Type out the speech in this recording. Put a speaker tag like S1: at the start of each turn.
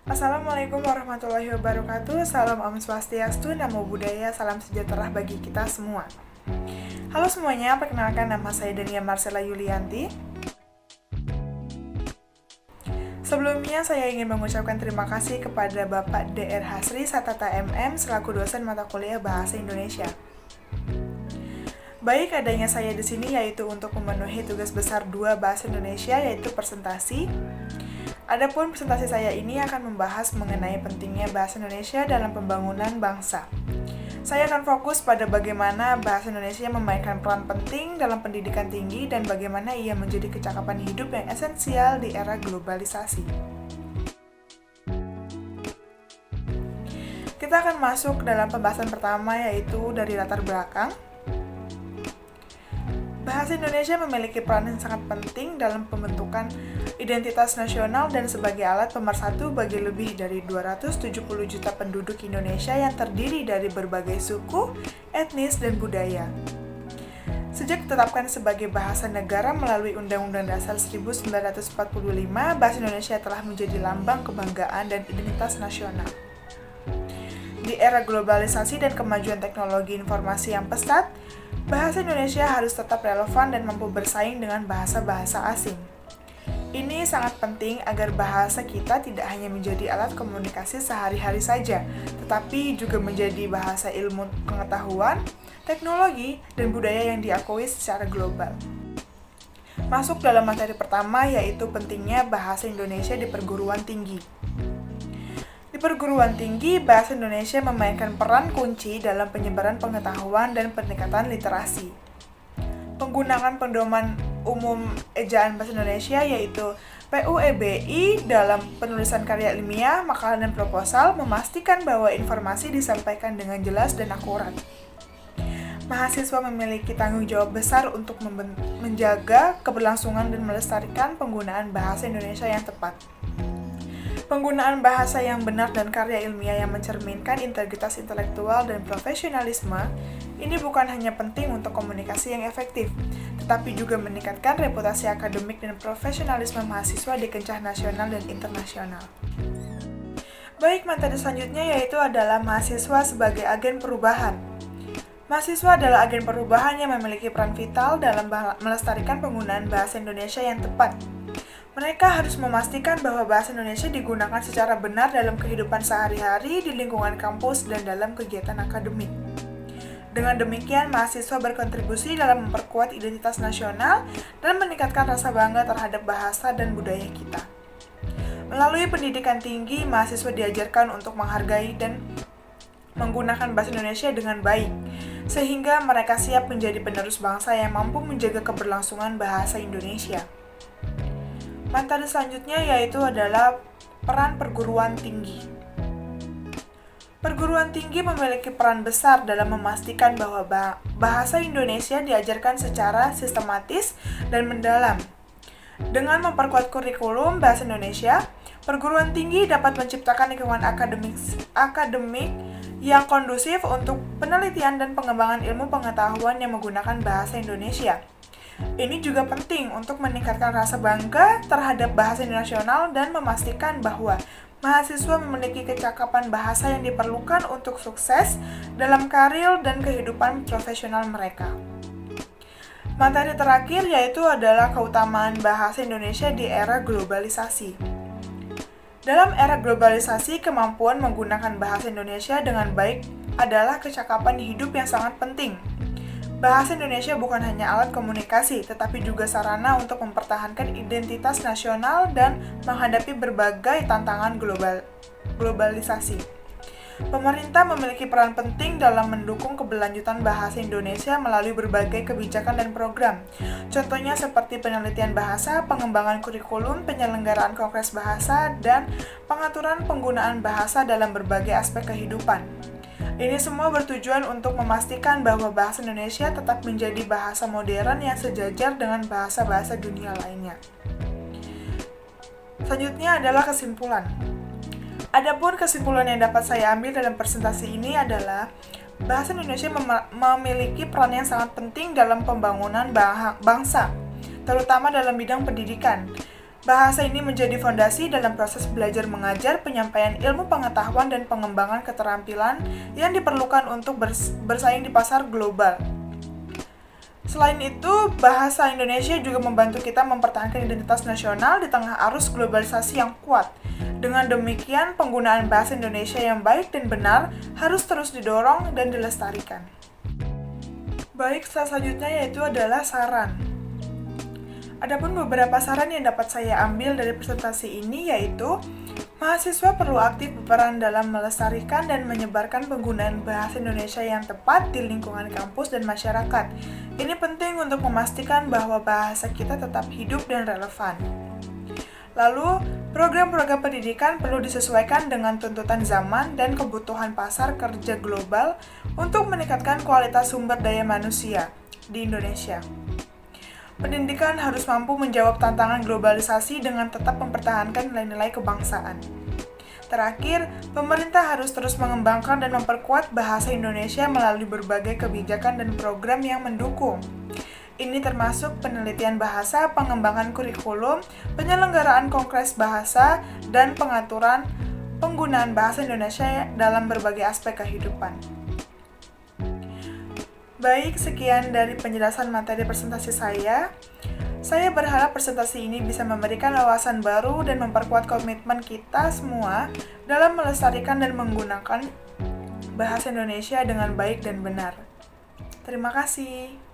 S1: Assalamualaikum warahmatullahi wabarakatuh. Salam Om Swastiastu, Namo Buddhaya, salam sejahtera bagi kita semua. Halo semuanya, perkenalkan nama saya Dania Marcella Yulianti. Sebelumnya saya ingin mengucapkan terima kasih kepada Bapak Dr. Hasri Satata MM selaku dosen mata kuliah Bahasa Indonesia. Baik, adanya saya di sini yaitu untuk memenuhi tugas besar 2 Bahasa Indonesia yaitu presentasi. Adapun presentasi saya ini akan membahas mengenai pentingnya bahasa Indonesia dalam pembangunan bangsa. Saya akan fokus pada bagaimana bahasa Indonesia memainkan peran penting dalam pendidikan tinggi dan bagaimana ia menjadi kecakapan hidup yang esensial di era globalisasi. Kita akan masuk dalam pembahasan pertama yaitu dari latar belakang. Bahasa Indonesia memiliki peran yang sangat penting dalam pembentukan identitas nasional dan sebagai alat pemersatu bagi lebih dari 270 juta penduduk Indonesia yang terdiri dari berbagai suku, etnis, dan budaya. Sejak ditetapkan sebagai bahasa negara melalui Undang-Undang Dasar 1945, bahasa Indonesia telah menjadi lambang kebanggaan dan identitas nasional. Di era globalisasi dan kemajuan teknologi informasi yang pesat, bahasa Indonesia harus tetap relevan dan mampu bersaing dengan bahasa-bahasa asing. Ini sangat penting agar bahasa kita tidak hanya menjadi alat komunikasi sehari-hari saja, tetapi juga menjadi bahasa ilmu pengetahuan, teknologi, dan budaya yang diakui secara global. Masuk dalam materi pertama yaitu pentingnya bahasa Indonesia di perguruan tinggi. Di perguruan tinggi, bahasa Indonesia memainkan peran kunci dalam penyebaran pengetahuan dan peningkatan literasi. Penggunaan pedoman umum ejaan bahasa Indonesia yaitu PUEBI dalam penulisan karya ilmiah, makalah, dan proposal memastikan bahwa informasi disampaikan dengan jelas dan akurat. Mahasiswa memiliki tanggung jawab besar untuk menjaga keberlangsungan dan melestarikan penggunaan bahasa Indonesia yang tepat. Penggunaan bahasa yang benar dan karya ilmiah yang mencerminkan integritas intelektual dan profesionalisme ini bukan hanya penting untuk komunikasi yang efektif, tetapi juga meningkatkan reputasi akademik dan profesionalisme mahasiswa di kancah nasional dan internasional. Baik, materi selanjutnya yaitu adalah mahasiswa sebagai agen perubahan. Mahasiswa adalah agen perubahan yang memiliki peran vital dalam melestarikan penggunaan bahasa Indonesia yang tepat. Mereka harus memastikan bahwa bahasa Indonesia digunakan secara benar dalam kehidupan sehari-hari di lingkungan kampus dan dalam kegiatan akademik. Dengan demikian, mahasiswa berkontribusi dalam memperkuat identitas nasional dan meningkatkan rasa bangga terhadap bahasa dan budaya kita. Melalui pendidikan tinggi, mahasiswa diajarkan untuk menghargai dan menggunakan bahasa Indonesia dengan baik, sehingga mereka siap menjadi penerus bangsa yang mampu menjaga keberlangsungan bahasa Indonesia. Materi selanjutnya yaitu adalah peran perguruan tinggi. Perguruan tinggi memiliki peran besar dalam memastikan bahwa bahasa Indonesia diajarkan secara sistematis dan mendalam. Dengan memperkuat kurikulum bahasa Indonesia, perguruan tinggi dapat menciptakan lingkungan akademik yang kondusif untuk penelitian dan pengembangan ilmu pengetahuan yang menggunakan bahasa Indonesia. Ini juga penting untuk meningkatkan rasa bangga terhadap bahasa nasional dan memastikan bahwa mahasiswa memiliki kecakapan bahasa yang diperlukan untuk sukses dalam karir dan kehidupan profesional mereka. Materi terakhir yaitu adalah keutamaan bahasa Indonesia di era globalisasi. Dalam era globalisasi, kemampuan menggunakan bahasa Indonesia dengan baik adalah kecakapan hidup yang sangat penting. Bahasa Indonesia bukan hanya alat komunikasi, tetapi juga sarana untuk mempertahankan identitas nasional dan menghadapi berbagai tantangan globalisasi. Pemerintah memiliki peran penting dalam mendukung keberlanjutan bahasa Indonesia melalui berbagai kebijakan dan program. Contohnya seperti penelitian bahasa, pengembangan kurikulum, penyelenggaraan kongres bahasa, dan pengaturan penggunaan bahasa dalam berbagai aspek kehidupan. Ini semua bertujuan untuk memastikan bahwa bahasa Indonesia tetap menjadi bahasa modern yang sejajar dengan bahasa-bahasa dunia lainnya. Selanjutnya adalah kesimpulan. Adapun kesimpulan yang dapat saya ambil dalam presentasi ini adalah bahasa Indonesia memiliki peran yang sangat penting dalam pembangunan bangsa, terutama dalam bidang pendidikan. Bahasa ini menjadi fondasi dalam proses belajar mengajar, penyampaian ilmu pengetahuan, dan pengembangan keterampilan yang diperlukan untuk bersaing di pasar global. Selain itu, bahasa Indonesia juga membantu kita mempertahankan identitas nasional di tengah arus globalisasi yang kuat. Dengan demikian, penggunaan bahasa Indonesia yang baik dan benar harus terus didorong dan dilestarikan. Baik, selanjutnya yaitu adalah saran. Adapun beberapa saran yang dapat saya ambil dari presentasi ini yaitu mahasiswa perlu aktif berperan dalam melestarikan dan menyebarkan penggunaan bahasa Indonesia yang tepat di lingkungan kampus dan masyarakat. Ini penting untuk memastikan bahwa bahasa kita tetap hidup dan relevan. Lalu, program-program pendidikan perlu disesuaikan dengan tuntutan zaman dan kebutuhan pasar kerja global untuk meningkatkan kualitas sumber daya manusia di Indonesia. Pendidikan harus mampu menjawab tantangan globalisasi dengan tetap mempertahankan nilai-nilai kebangsaan. Terakhir, pemerintah harus terus mengembangkan dan memperkuat bahasa Indonesia melalui berbagai kebijakan dan program yang mendukung. Ini termasuk penelitian bahasa, pengembangan kurikulum, penyelenggaraan kongres bahasa, dan pengaturan penggunaan bahasa Indonesia dalam berbagai aspek kehidupan. Baik, sekian dari penjelasan materi presentasi saya. Saya berharap presentasi ini bisa memberikan wawasan baru dan memperkuat komitmen kita semua dalam melestarikan dan menggunakan bahasa Indonesia dengan baik dan benar. Terima kasih.